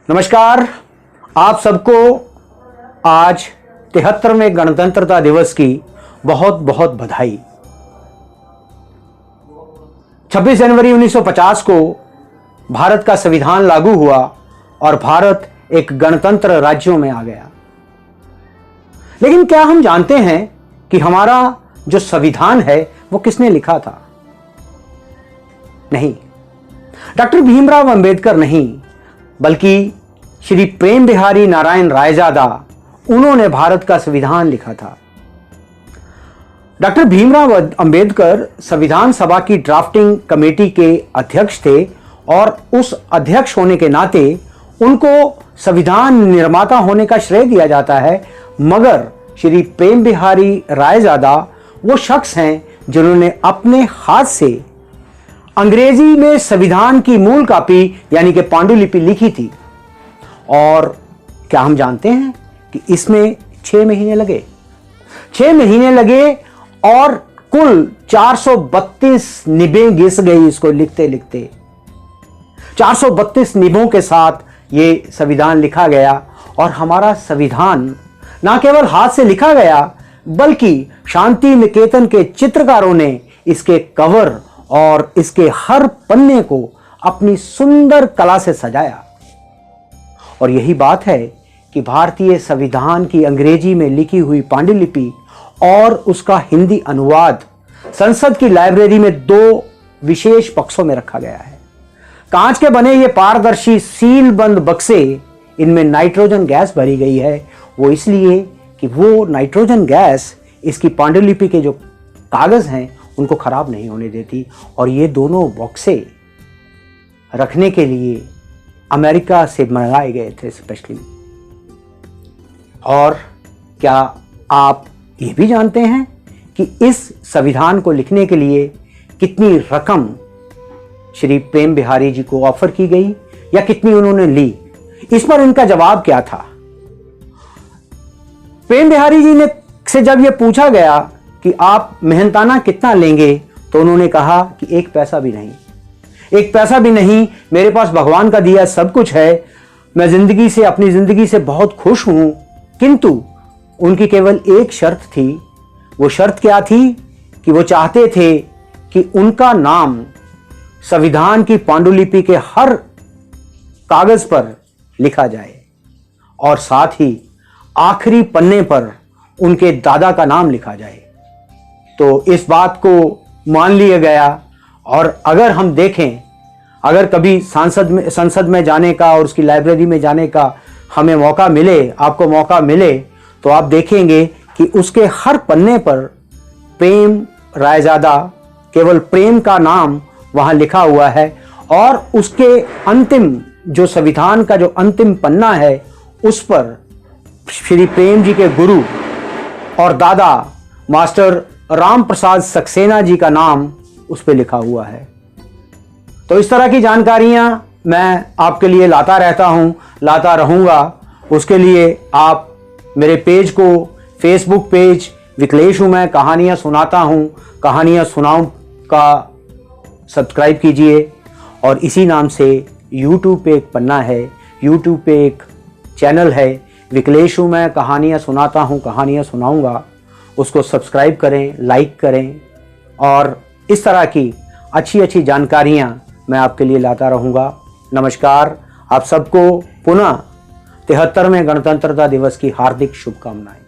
नमस्कार। आप सबको आज 73वें गणतंत्रता दिवस की बहुत बहुत बधाई। 26 जनवरी 1950 को भारत का संविधान लागू हुआ और भारत एक गणतंत्र राज्यों में आ गया। लेकिन क्या हम जानते हैं कि हमारा जो संविधान है वो किसने लिखा था? नहीं, डॉक्टर भीमराव अंबेडकर नहीं, बल्कि श्री प्रेम बिहारी नारायण रायजादा, उन्होंने भारत का संविधान लिखा था। डॉक्टर भीमराव अंबेडकर संविधान सभा की ड्राफ्टिंग कमेटी के अध्यक्ष थे और उस अध्यक्ष होने के नाते उनको संविधान निर्माता होने का श्रेय दिया जाता है। मगर श्री प्रेम बिहारी रायजादा वो शख्स हैं जिन्होंने अपने हाथ से अंग्रेजी में संविधान की मूल कॉपी यानी कि पांडुलिपि लिखी थी। और क्या हम जानते हैं कि इसमें 6 महीने लगे। 6 महीने लगे और कुल 432 निभें घिस गई इसको लिखते लिखते। 432 निभों के साथ ये संविधान लिखा गया और हमारा संविधान ना केवल हाथ से लिखा गया बल्कि शांति निकेतन के चित्रकारों ने इसके कवर और इसके हर पन्ने को अपनी सुंदर कला से सजाया। और यही बात है कि भारतीय संविधान की अंग्रेजी में लिखी हुई पांडुलिपि और उसका हिंदी अनुवाद संसद की लाइब्रेरी में 2 विशेष बक्सों में रखा गया है। कांच के बने ये पारदर्शी सील बंद बक्से, इनमें नाइट्रोजन गैस भरी गई है। वो इसलिए कि वो नाइट्रोजन गैस इसकी पांडुलिपि के जो कागज हैं उनको खराब नहीं होने देती। और ये दोनों बॉक्से रखने के लिए अमेरिका से मंगाए गए थे स्पेशली। और क्या आप ये भी जानते हैं कि इस संविधान को लिखने के लिए कितनी रकम श्री प्रेम बिहारी जी को ऑफर की गई या कितनी उन्होंने ली? इस पर इनका जवाब क्या था? प्रेम बिहारी जी ने से जब यह पूछा गया कि आप मेहनताना कितना लेंगे, तो उन्होंने कहा कि 1 पैसा भी नहीं, 1 पैसा भी नहीं। मेरे पास भगवान का दिया सब कुछ है। मैं जिंदगी से, अपनी जिंदगी से बहुत खुश हूं। किंतु उनकी केवल एक शर्त थी। वो शर्त क्या थी कि वो चाहते थे कि उनका नाम संविधान की पांडुलिपि के हर कागज पर लिखा जाए और साथ ही आखिरी पन्ने पर उनके दादा का नाम लिखा जाए। तो इस बात को मान लिया गया। और अगर हम देखें, अगर कभी संसद में जाने का और उसकी लाइब्रेरी में जाने का हमें मौका मिले, आपको मौका मिले, तो आप देखेंगे कि उसके हर पन्ने पर प्रेम रायजादा, केवल प्रेम का नाम वहां लिखा हुआ है। और उसके अंतिम जो संविधान का जो अंतिम पन्ना है उस पर श्री प्रेम जी के गुरु और दादा मास्टर राम प्रसाद सक्सेना जी का नाम उस पर लिखा हुआ है। तो इस तरह की जानकारियां मैं आपके लिए लाता रहता हूं, लाता रहूंगा। उसके लिए आप मेरे पेज को, फेसबुक पेज विकलेश हूं मैं, कहानियां सुनाता हूं, कहानियां सुनाऊं का सब्सक्राइब कीजिए। और इसी नाम से यूट्यूब पे एक पन्ना है, यूट्यूब पे एक चैनल है, विकलेश हूं मैं, कहानियां सुनाता हूं, कहानियां सुनाऊंगा। उसको सब्सक्राइब करें, लाइक करें और इस तरह की अच्छी अच्छी जानकारियां मैं आपके लिए लाता रहूंगा। नमस्कार। आप सबको पुनः 73वें गणतंत्रता दिवस की हार्दिक शुभकामनाएं।